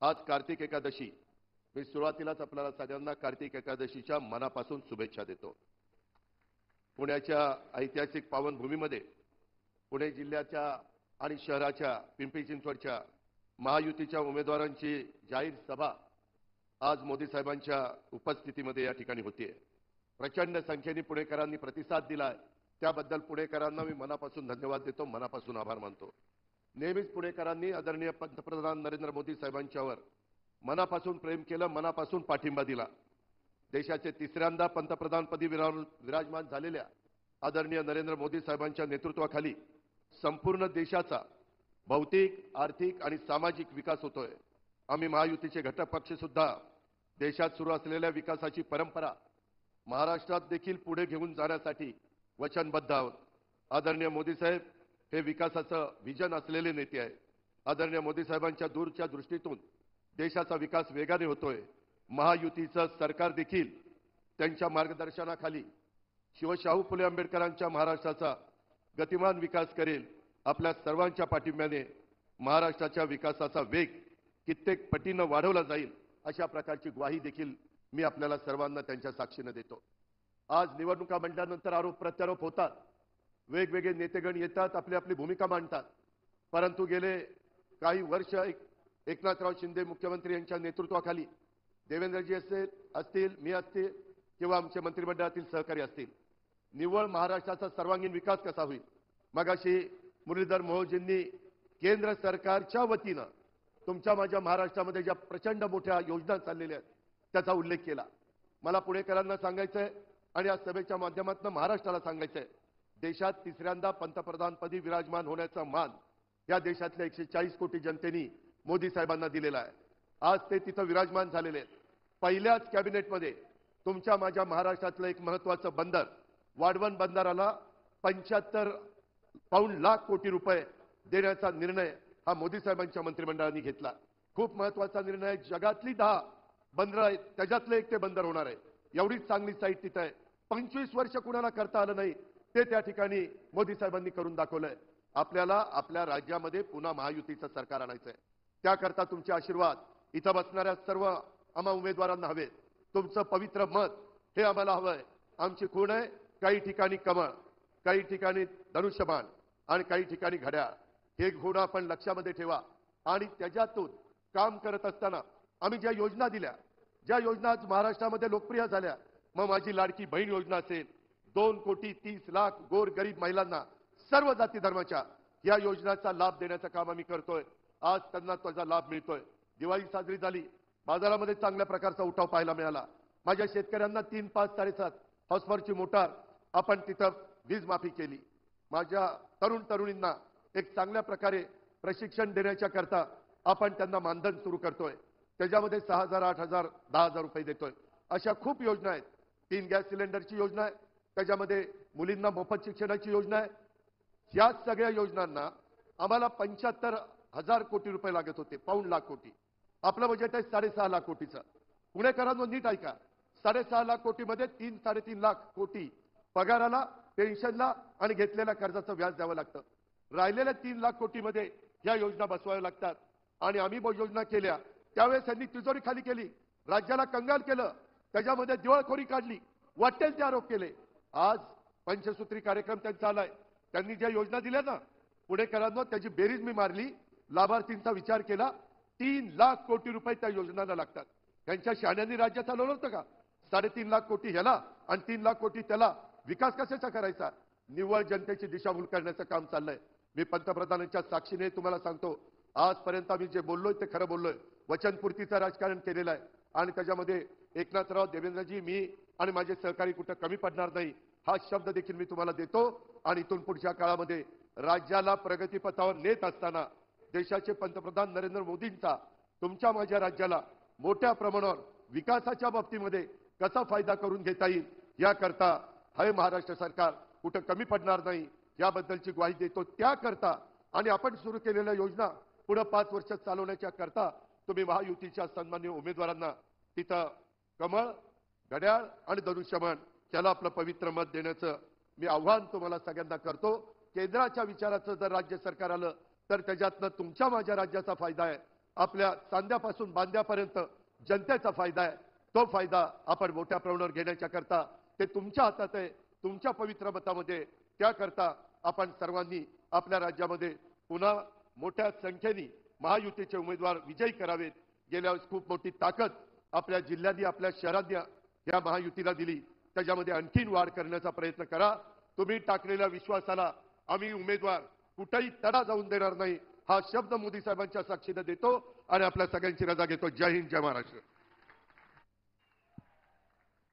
आज कार्तिक एकादशी। मी सुरुवातीलाच आपल्याला सगळ्यांना कार्तिक एकादशीच्या मनापासून शुभेच्छा देतो। पुण्याच्या ऐतिहासिक पावनभूमीमध्ये पुणे जिल्ह्याच्या आणि शहराच्या पिंपरी चिंचवडच्या महायुतीच्या उमेदवारांची जाहीर सभा आज मोदी साहेबांच्या उपस्थितीमध्ये या ठिकाणी होतीये। प्रचंड संख्येने पुणेकरांनी प्रतिसाद दिलाय, त्याबद्दल पुणेकरांना मी मनापासून धन्यवाद देतो, मनापासून आभार मानतो। नेहमीच पुणेकरांनी आदरणीय पंतप्रधान नरेंद्र मोदी साहेबांच्यावर मनापासून प्रेम केलं, मनापासून पाठिंबा दिला। देशाचे तिसऱ्यांदा पंतप्रधानपदी विराजमान झालेल्या आदरणीय नरेंद्र मोदी साहेबांच्या नेतृत्वाखाली संपूर्ण देशाचा भौतिक, आर्थिक आणि सामाजिक विकास होतोय। आम्ही महायुतीचे घटक पक्ष सुद्धा देशात सुरू असलेल्या विकासाची परंपरा महाराष्ट्रात देखील पुढे घेऊन जाण्यासाठी वचनबद्ध आहोत। आदरणीय मोदी साहेब हे विकासाचं विजन असलेले नेते आहेत। आदरणीय मोदी साहेबांच्या दूरच्या दृष्टीतून देशाचा विकास वेगाने होतोय। महायुतीचं सरकार देखील त्यांच्या मार्गदर्शनाखाली शिवशाहू फुले आंबेडकरांच्या महाराष्ट्राचा गतिमान विकास करेल। आपल्या सर्वांच्या पाठिंब्याने महाराष्ट्राच्या विकासाचा वेग कित्येक पटीने वाढवला जाईल, अशा प्रकारची ग्वाही देखील मी आपल्याला सर्वांना त्यांच्या साक्षीने देतो। आज निवडणुका म्हटल्यानंतर आरोप प्रत्यारोप होतात, वेगवेगळे नेतेगण येतात, आपली आपली भूमिका मांडतात, परंतु गेले काही वर्ष एकनाथराव शिंदे मुख्यमंत्री यांच्या नेतृत्वाखाली देवेंद्रजी असतील, मी असतील किंवा आमचे मंत्रिमंडळातील सहकारी असतील, निव्वळ महाराष्ट्राचा सर्वांगीण विकास कसा होईल। मगाशी मुरलीधर मोहोळजींनी केंद्र सरकारच्या वतीनं तुमच्या माझ्या महाराष्ट्रामध्ये ज्या प्रचंड मोठ्या योजना चाललेल्या आहेत त्याचा उल्लेख केला। मला पुणेकरांना सांगायचंय आणि या सभेच्या माध्यमातून महाराष्ट्राला सांगायचंय, देशात तिसऱ्यांदा पंतप्रधानपदी विराजमान होण्याचा मान या देशातल्या 140 कोटी जनतेने मोदी साहेबांना दिलेला आहे। आज ते तिथं विराजमान झालेले आहेत। पहिल्याच कॅबिनेटमध्ये तुमच्या माझ्या महाराष्ट्रातलं एक महत्त्वाचं बंदर वाढवण बंदराला 75 पाऊण लाख कोटी रुपये देण्याचा निर्णय हा मोदी साहेबांच्या मंत्रिमंडळाने घेतला। खूप महत्त्वाचा निर्णय। जगातली 10 बंदरं आहेत, त्याच्यातलं एक ते बंदर होणार आहे। एवढीच चांगली साईट तिथं आहे। 25 वर्ष कुणाला करता आलं नाही ते त्या ठिकाणी मोदी साहेबांनी करून दाखवलंय। आपल्याला आपल्या राज्यामध्ये पुन्हा महायुतीचं सरकार आणायचंय। त्याकरता तुमचे आशीर्वाद इथं बसणाऱ्या सर्व आम्हा उमेदवारांना हवेत। तुमचं पवित्र मत हे आम्हाला हवंय। आमची खूण आहे, काही ठिकाणी कमळ, काही ठिकाणी धनुष्यबाण आणि काही ठिकाणी घड्याळ। हे खूण आपण लक्षामध्ये ठेवा आणि त्याच्यातून काम करत असताना आम्ही ज्या योजना दिल्या, ज्या योजना आज महाराष्ट्रामध्ये लोकप्रिय झाल्या, मग माझी लाडकी बहीण योजना असेल, 2,30,00,000 गोर गरीब महिलांना सर्व जाती धर्माच्या या योजनेचा लाभ देण्याचं काम आम्ही करतोय। आज त्यांना त्याचा लाभ मिळतोय। दिवाळी साजरी झाली, बाजारामध्ये चांगल्या प्रकारचा उठाव पाहायला मिळाला। माझ्या शेतकऱ्यांना 3, 5, 7.5 हॉर्सपावरची मोटार आपण तिथं वीज माफी केली। माझ्या तरुणींना एक चांगल्या प्रकारे प्रशिक्षण देण्याच्या करता आपण त्यांना मानधन सुरू करतोय, त्याच्यामध्ये 6,000, 8,000, 10,000 रुपये देतोय। अशा खूप योजना आहेत। 3 गॅस सिलेंडरची योजना आहे, त्याच्यामध्ये मुलींना मोफत शिक्षणाची योजना आहे। या सगळ्या योजनांना आम्हाला 75,000 कोटी रुपये लागत होते, पाऊण लाख कोटी। आपलं बजेट आहे 6.5 लाख कोटीचं। पुणेकरांनो नीट ऐका, 6.5 लाख कोटीमध्ये 3-3.5 लाख कोटी पगाराला, पेन्शनला आणि घेतलेल्या कर्जाचं व्याज द्यावं लागतं। राहिलेल्या 3 लाख कोटीमध्ये या योजना बसवाव्या लागतात। आणि आम्ही योजना केल्या त्यावेळेस त्यांनी तिजोरी खाली केली, राज्याला कंगाल केलं, त्याच्यामध्ये दिवाळखोरी काढली, वाटेल ते आरोप केले। आज पंचसूत्री कार्यक्रम त्यांचा आलाय। त्यांनी ज्या योजना दिल्या ना पुणेकरांनो, त्याची बेरीज मी मारली, लाभार्थींचा विचार केला, 3 लाख कोटी रुपये त्या योजनांना लागतात। त्यांच्या शाण्यांनी राज्य चालवलं होतं का? 3.5 लाख कोटी ह्याला आणि 3 लाख कोटी त्याला। विकास कशाचा करायचा? निव्वळ जनतेची दिशाभूल करण्याचं काम चाललंय। मी पंतप्रधानांच्या साक्षीने तुम्हाला सांगतो, आजपर्यंत आम्ही जे बोललोय ते खरं बोललोय। वचनपूर्तीचं राजकारण केलेलं आहे आणि त्याच्यामध्ये एकनाथराव, देवेंद्रजी, मी आणि माझे सहकारी कुठं कमी पडणार नाही हा शब्द देखील मी तुम्हाला देतो। आणि इथून पुढच्या काळामध्ये राज्याला प्रगतीपथावर नेत असताना देशाचे पंतप्रधान नरेंद्र मोदींचा तुमच्या माझ्या राज्याला मोठ्या प्रमाणावर विकासाच्या बाबतीमध्ये कसा फायदा करून घेता येईल याकरता हे महाराष्ट्र सरकार कुठं कमी पडणार नाही याबद्दलची ग्वाही देतो। त्याकरता आणि आपण सुरू केलेल्या योजना पुढे 5 वर्ष चालवण्याच्या करता तुम्ही महायुतीच्या सन्माननीय उमेदवारांना तिथं कमळ, घड्याळ आणि धनुष्यबाण त्याला आपलं पवित्र मत देण्याचं मी आव्हान तुम्हाला सगळ्यांना करतो। केंद्राच्या विचाराचं जर राज्य सरकार आलं तर त्याच्यातनं तुमच्या माझ्या राज्याचा फायदा आहे आपल्या सांध्यापासून बांध्यापर्यंत जनतेचा फायदा आहे. तो फायदा आपण मोठ्या प्रमाणावर घेण्याच्या करता ते तुमच्या हातात आहे, तुमच्या पवित्र मतामध्ये. त्याकरता आपण सर्वांनी आपल्या राज्यामध्ये पुन्हा मोठ्या संख्येने महायुतीचे उमेदवार विजयी करावेत. गेल्या वेळेस खूप मोठी ताकद आपल्या जिल्ह्यांनी, आपल्या शहरांनी या महायुतीला दिली. त्याच्यामध्ये आणखीन वाढ करण्याचा प्रयत्न करा. तुम्ही टाकलेल्या विश्वासाला आम्ही उमेदवार कुठेही तडा जाऊन देणार नाही, हा शब्द मोदी साहेबांच्या साक्षीने देतो आणि आपल्या सगळ्यांची रजा घेतो. जय हिंद, जय महाराष्ट्र.